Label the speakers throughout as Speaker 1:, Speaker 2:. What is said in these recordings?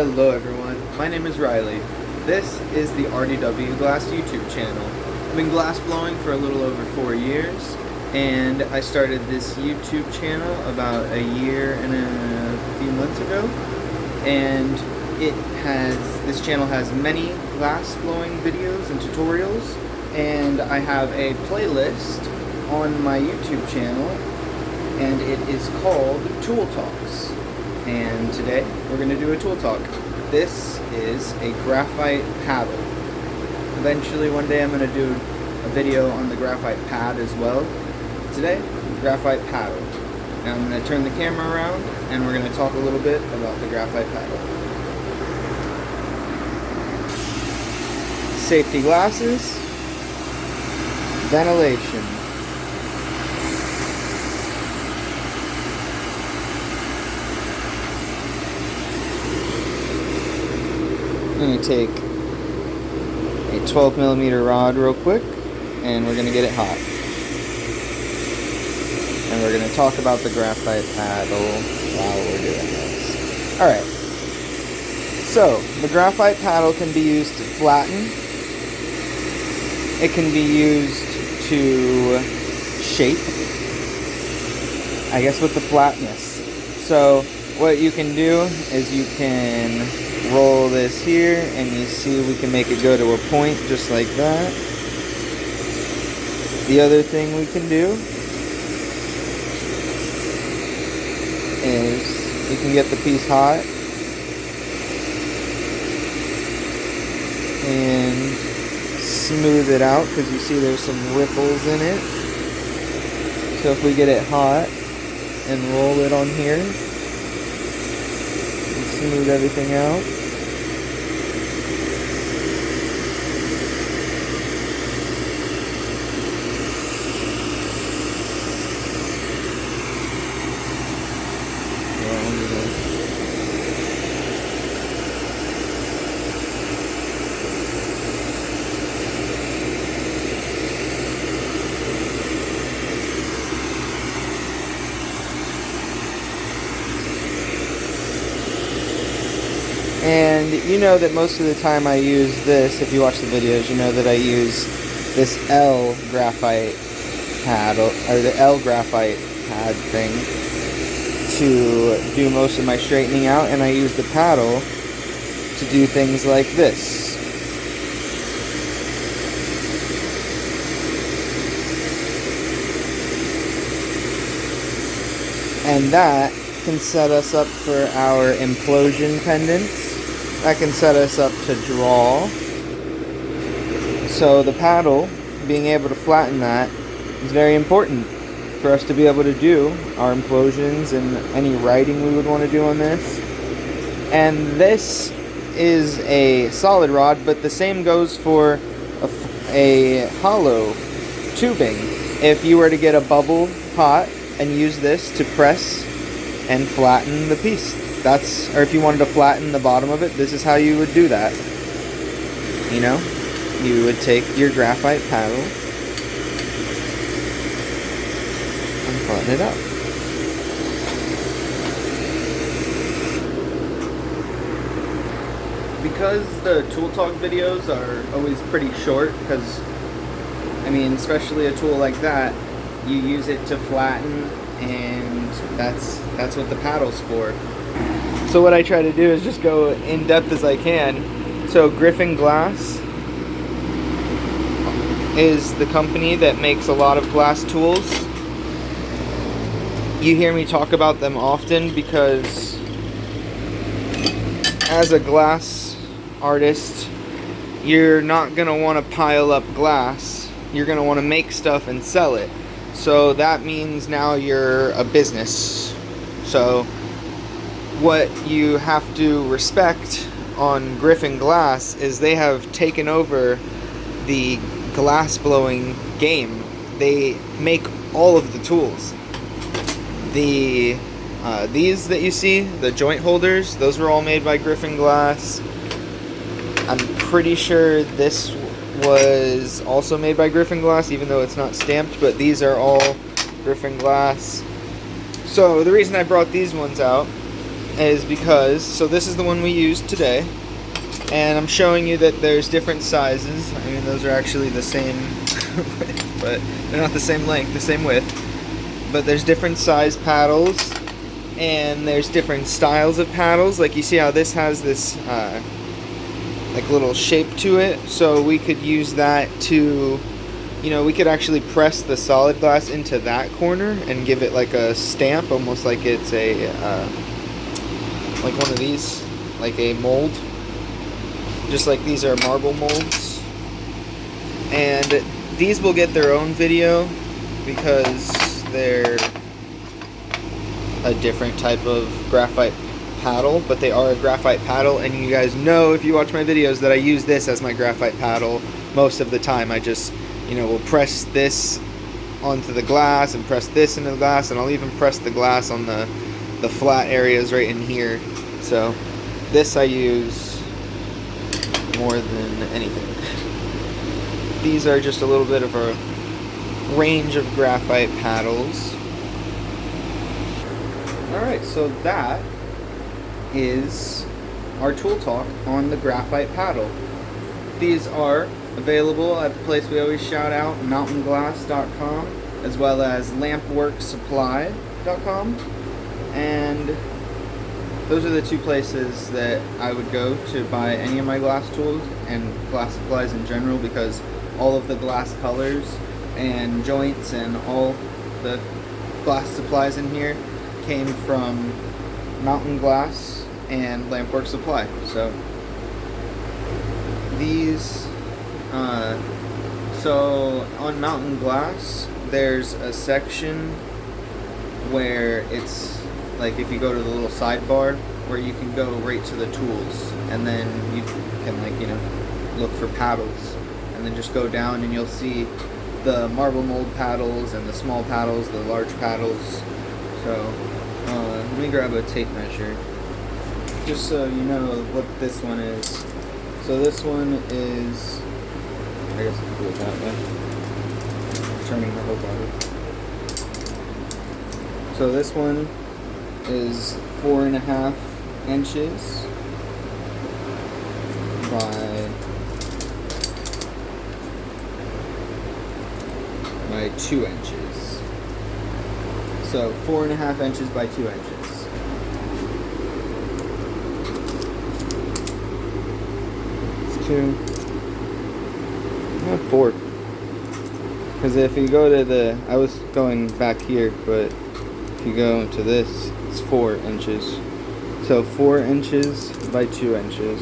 Speaker 1: Hello everyone, my name is Riley. This is the RDW Glass YouTube channel. I've been glass blowing for a little over 4 years, and I started this YouTube channel about a year and a few months ago. And this channel has many glass blowing videos and tutorials, and I have a playlist on my YouTube channel, and it is called Tool Talks. And today we're going to do a tool talk. This is a graphite paddle. Eventually one day I'm going to do a video on the graphite pad as well. Today, graphite paddle. Now I'm going to turn the camera around and we're going to talk a little bit about the graphite paddle. Safety glasses, ventilation. I'm going to take a 12mm rod real quick, and we're going to get it hot. And we're going to talk about the graphite paddle while we're doing this. Alright, so the graphite paddle can be used to flatten. It can be used to shape, I guess, with the flatness. So what you can do is you can roll this here, and you see we can make it go to a point just like that. The other thing we can do is you can get the piece hot and smooth it out, because you see there's some ripples in it. So if we get it hot and roll it on here and smooth everything out, and you know that most of the time I use this, if you watch the videos, you know that I use this L graphite paddle, or the L graphite pad thing, to do most of my straightening out, and I use the paddle to do things like this. And that can set us up for our implosion pendants. That can set us up to draw. So the paddle, being able to flatten that, is very important for us to be able to do our implosions and any writing we would want to do on this. And this is a solid rod, but the same goes for a hollow tubing. If you were to get a bubble pot and use this to press and flatten the piece, or if you wanted to flatten the bottom of it, this is how you would do that. You know, you would take your graphite paddle and flatten it out. Because the tool talk videos are always pretty short, because, I mean, especially a tool like that, you use it to flatten, and that's what the paddle's for. So what I try to do is just go in depth as I can. So Griffin Glass is the company that makes a lot of glass tools. You hear me talk about them often because as a glass artist, you're not going to want to pile up glass. You're going to want to make stuff and sell it. So that means now you're a business. So what you have to respect on Griffin Glass is they have taken over the glass blowing game. They make all of the tools. These that you see, the joint holders, those were all made by Griffin Glass. I'm pretty sure this was also made by Griffin Glass, even though it's not stamped, but these are all Griffin Glass. So the reason I brought these ones out is because, so this is the one we used today, and I'm showing you that there's different sizes. I mean, those are actually the same width, but they're not the same length, the same width. But there's different size paddles, and there's different styles of paddles. Like you see how this has this like little shape to it, so we could use that to, you know, we could actually press the solid glass into that corner and give it like a stamp, almost like it's a like one of these, like a mold, just like these are marble molds. And these will get their own video because they're a different type of graphite paddle, but they are a graphite paddle, and you guys know if you watch my videos that I use this as my graphite paddle most of the time. I just, you know, will press this onto the glass and press this into the glass, and I'll even press the glass on the flat areas right in here. So this I use more than anything. These are just a little bit of a range of graphite paddles. Alright, so that is our tool talk on the graphite paddle. These are available at the place we always shout out, mountainglass.com, as well as lampworksupply.com, and those are the two places that I would go to buy any of my glass tools and glass supplies in general, because all of the glass colors and joints and all the glass supplies in here came from Mountain Glass and Lampwork Supply. So these, so on Mountain Glass, there's a section where it's like, if you go to the little sidebar, where you can go right to the tools, and then you can, like, you know, look for paddles, and then just go down and you'll see the marble mold paddles and the small paddles, the large paddles. So let me grab a tape measure just so you know what this one is. So this one is, I guess I can do it that way, turning the whole body. So this one is 4.5 inches by 2 inches. So 4.5 inches by 2 inches. It's 2, not 4. Because if you go to the, I was going back here, but if you go to this, it's 4 inches. So 4 inches by 2 inches.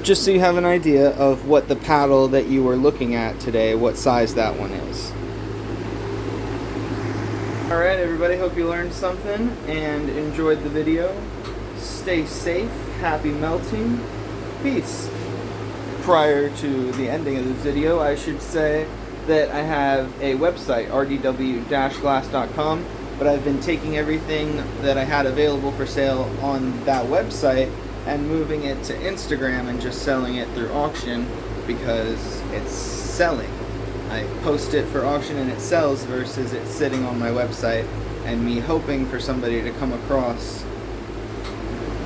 Speaker 1: Just so you have an idea of what the paddle that you were looking at today, what size that one is. Alright everybody, hope you learned something and enjoyed the video. Stay safe, happy melting, peace. Prior to the ending of this video, I should say that I have a website, rdw-glass.com, but I've been taking everything that I had available for sale on that website and moving it to Instagram and just selling it through auction, because it's selling. I post it for auction and it sells versus it sitting on my website and me hoping for somebody to come across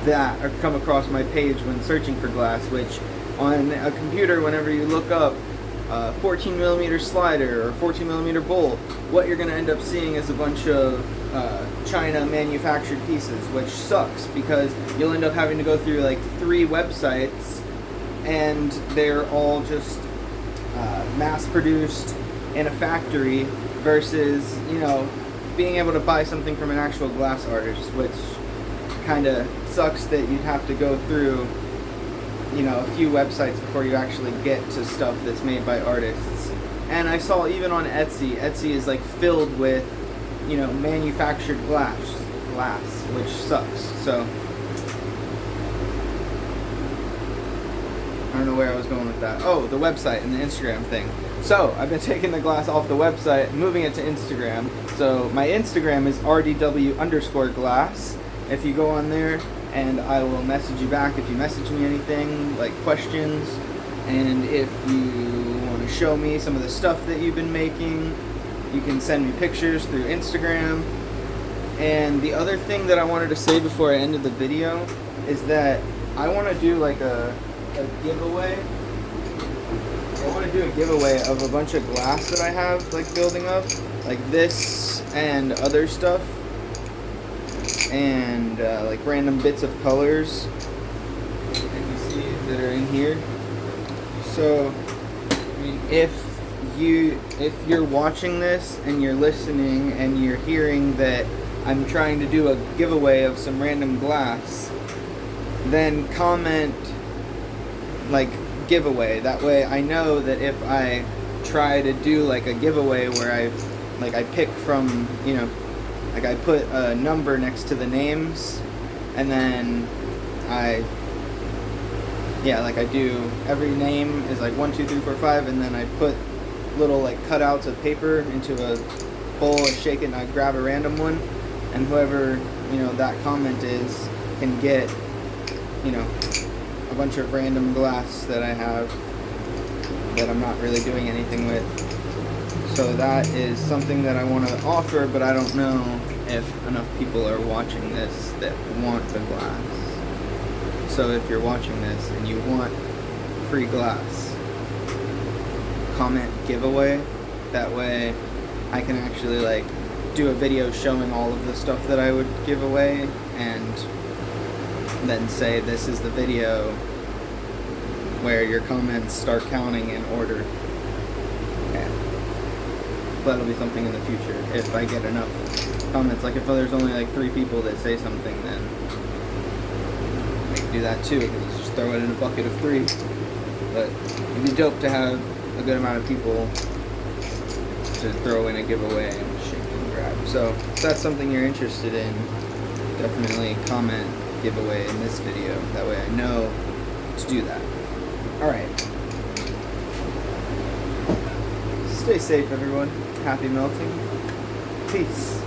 Speaker 1: that, or come across my page when searching for glass, which on a computer, whenever you look up 14mm slider or 14mm bowl, what you're going to end up seeing is a bunch of China manufactured pieces, which sucks because you'll end up having to go through like 3 websites and they're all just mass produced in a factory, versus, you know, being able to buy something from an actual glass artist, which kind of sucks that you'd have to go through, you know, a few websites before you actually get to stuff that's made by artists. And I saw even on Etsy is like filled with, you know, manufactured glass, which sucks. So I don't know where I was going with that. Oh, the website and the Instagram thing. So I've been taking the glass off the website and moving it to Instagram. So my Instagram is rdw_glass. If you go on there, and I will message you back if you message me anything, like questions, and if you want to show me some of the stuff that you've been making, you can send me pictures through Instagram. And the other thing that I wanted to say before I ended the video is that I want to do like a giveaway. I want to do a giveaway of a bunch of glass that I have like building up, like this and other stuff, and like random bits of colors that you see that are in here. So, I mean, if you're watching this and you're listening and you're hearing that I'm trying to do a giveaway of some random glass, then comment like giveaway. That way I know that if I try to do like a giveaway where I pick from, you know, like I put a number next to the names, and then I do, every name is like 1, 2, 3, 4, 5, and then I put little like cutouts of paper into a bowl and shake it, and I grab a random one, and whoever, you know, that comment is can get, you know, a bunch of random glass that I have that I'm not really doing anything with. So that is something that I want to offer, but I don't know if enough people are watching this that want the glass. So if you're watching this and you want free glass, comment giveaway. That way I can actually like do a video showing all of the stuff that I would give away, and then say this is the video where your comments start counting in order. Okay. That'll be something in the future if I get enough comments. Like if there's only like 3 people that say something, then I can do that too, because just throw it in a bucket of 3. But it'd be dope to have a good amount of people to throw in a giveaway and shake and grab. So if that's something you're interested in, definitely comment giveaway in this video. That way I know to do that. Alright. Stay safe, everyone. Happy melting. Peace.